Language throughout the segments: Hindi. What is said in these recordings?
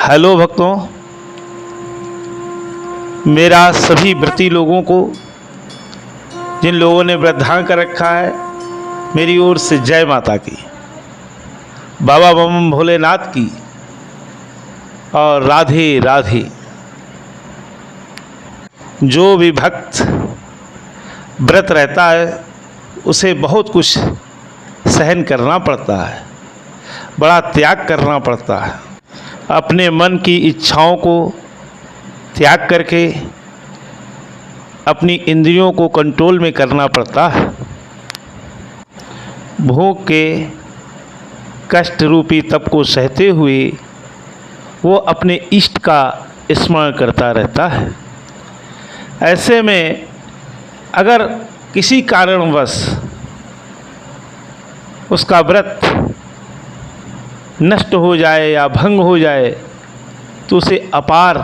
हेलो भक्तों, मेरा सभी व्रती लोगों को, जिन लोगों ने व्रत धारण कर रखा है, मेरी ओर से जय माता की, बाबा बम भोलेनाथ की और राधे राधे। जो भी भक्त व्रत रहता है उसे बहुत कुछ सहन करना पड़ता है, बड़ा त्याग करना पड़ता है। अपने मन की इच्छाओं को त्याग करके अपनी इंद्रियों को कंट्रोल में करना पड़ता है। भूख के कष्ट रूपी तप को सहते हुए वो अपने इष्ट का स्मरण करता रहता है। ऐसे में अगर किसी कारणवश उसका व्रत नष्ट हो जाए या भंग हो जाए तो उसे अपार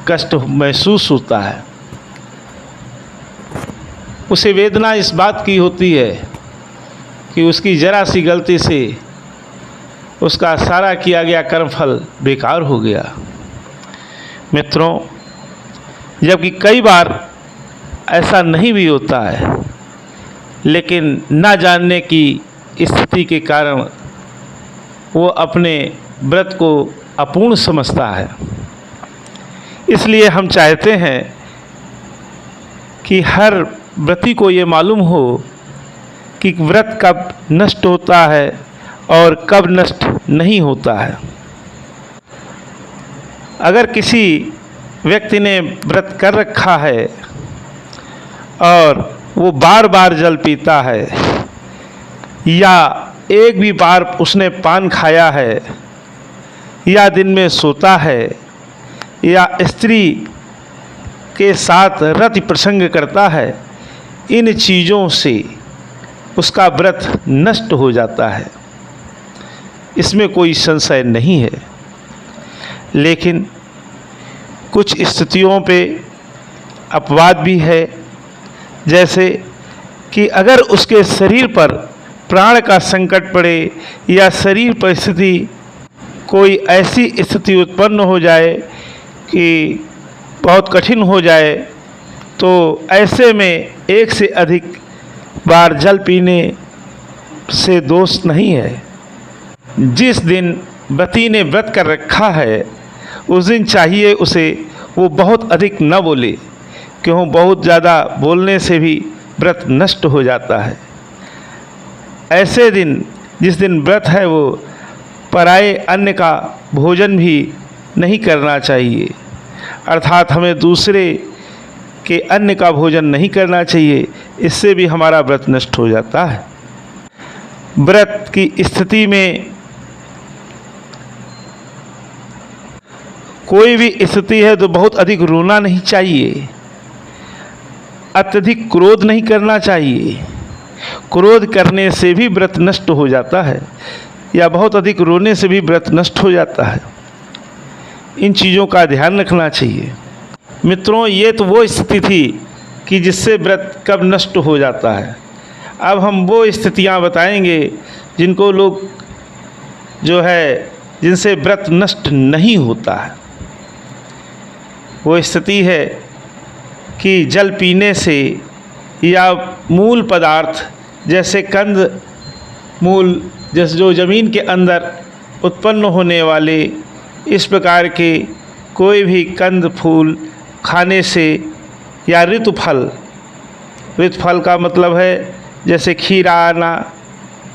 कष्ट महसूस होता है। उसे वेदना इस बात की होती है कि उसकी जरा सी गलती से उसका सारा किया गया कर्मफल बेकार हो गया। मित्रों, जबकि कई बार ऐसा नहीं भी होता है, लेकिन ना जानने की स्थिति के कारण वो अपने व्रत को अपूर्ण समझता है। इसलिए हम चाहते हैं कि हर व्रती को ये मालूम हो कि व्रत कब नष्ट होता है और कब नष्ट नहीं होता है। अगर किसी व्यक्ति ने व्रत कर रखा है और वो बार बार जल पीता है या एक भी बार उसने पान खाया है या दिन में सोता है या स्त्री के साथ रति प्रसंग करता है, इन चीज़ों से उसका व्रत नष्ट हो जाता है, इसमें कोई संशय नहीं है। लेकिन कुछ स्थितियों पे अपवाद भी है, जैसे कि अगर उसके शरीर पर प्राण का संकट पड़े या शरीर परिस्थिति कोई ऐसी स्थिति उत्पन्न हो जाए कि बहुत कठिन हो जाए, तो ऐसे में एक से अधिक बार जल पीने से दोष नहीं है। जिस दिन व्रती ने व्रत कर रखा है उस दिन चाहिए उसे वो बहुत अधिक न बोले, क्यों बहुत ज़्यादा बोलने से भी व्रत नष्ट हो जाता है। ऐसे दिन, जिस दिन व्रत है, वो पराये अन्न का भोजन भी नहीं करना चाहिए, अर्थात हमें दूसरे के अन्न का भोजन नहीं करना चाहिए। इससे भी हमारा व्रत नष्ट हो जाता है। व्रत की स्थिति में कोई भी स्थिति है तो बहुत अधिक रोना नहीं चाहिए, अत्यधिक क्रोध नहीं करना चाहिए। क्रोध करने से भी व्रत नष्ट हो जाता है या बहुत अधिक रोने से भी व्रत नष्ट हो जाता है। इन चीज़ों का ध्यान रखना चाहिए। मित्रों, ये तो वो स्थिति थी कि जिससे व्रत कब नष्ट हो जाता है। अब हम वो स्थितियां बताएंगे जिनको लोग जिनसे व्रत नष्ट नहीं होता है। वो स्थिति है कि जल पीने से या मूल पदार्थ जैसे कंद मूल, जैसे जो ज़मीन के अंदर उत्पन्न होने वाले इस प्रकार के कोई भी कंद फूल खाने से, या ऋतुफल, ऋतुफल का मतलब है जैसे खीरा आना,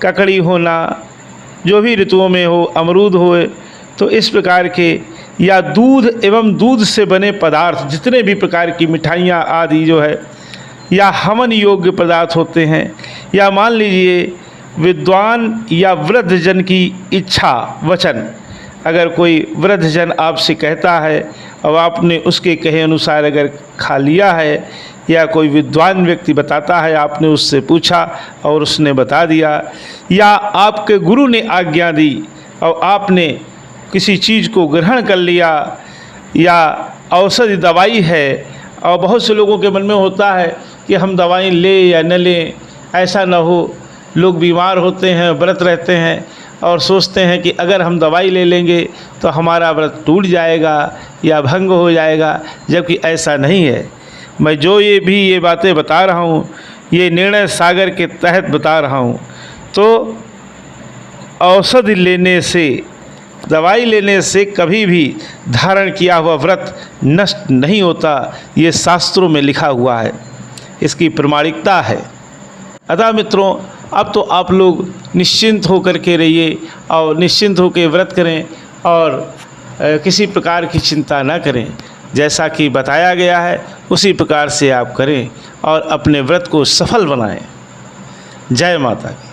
ककड़ी होना, जो भी ऋतुओं में हो, अमरूद हो, तो इस प्रकार के, या दूध एवं दूध से बने पदार्थ, जितने भी प्रकार की मिठाइयाँ आदि या हवन योग्य पदार्थ होते हैं, या मान लीजिए विद्वान या वृद्धजन की इच्छा वचन, अगर कोई वृद्धजन आपसे कहता है और आपने उसके कहे अनुसार अगर खा लिया है, या कोई विद्वान व्यक्ति बताता है, आपने उससे पूछा और उसने बता दिया, या आपके गुरु ने आज्ञा दी और आपने किसी चीज़ को ग्रहण कर लिया, या औषधि दवाई है, और बहुत से लोगों के मन में होता है कि हम दवाई लें या न लें, ऐसा न हो, लोग बीमार होते हैं, व्रत रहते हैं और सोचते हैं कि अगर हम दवाई ले लेंगे तो हमारा व्रत टूट जाएगा या भंग हो जाएगा, जबकि ऐसा नहीं है। मैं जो ये बातें बता रहा हूँ, ये निर्णय सागर के तहत बता रहा हूँ। तो औषधि लेने से, दवाई लेने से कभी भी धारण किया हुआ व्रत नष्ट नहीं होता, ये शास्त्रों में लिखा हुआ है, इसकी प्रमाणिकता है। अतः मित्रों, अब तो आप लोग निश्चिंत होकर के रहिए और निश्चिंत होकर व्रत करें और किसी प्रकार की चिंता न करें। जैसा कि बताया गया है उसी प्रकार से आप करें और अपने व्रत को सफल बनाएं। जय माता की।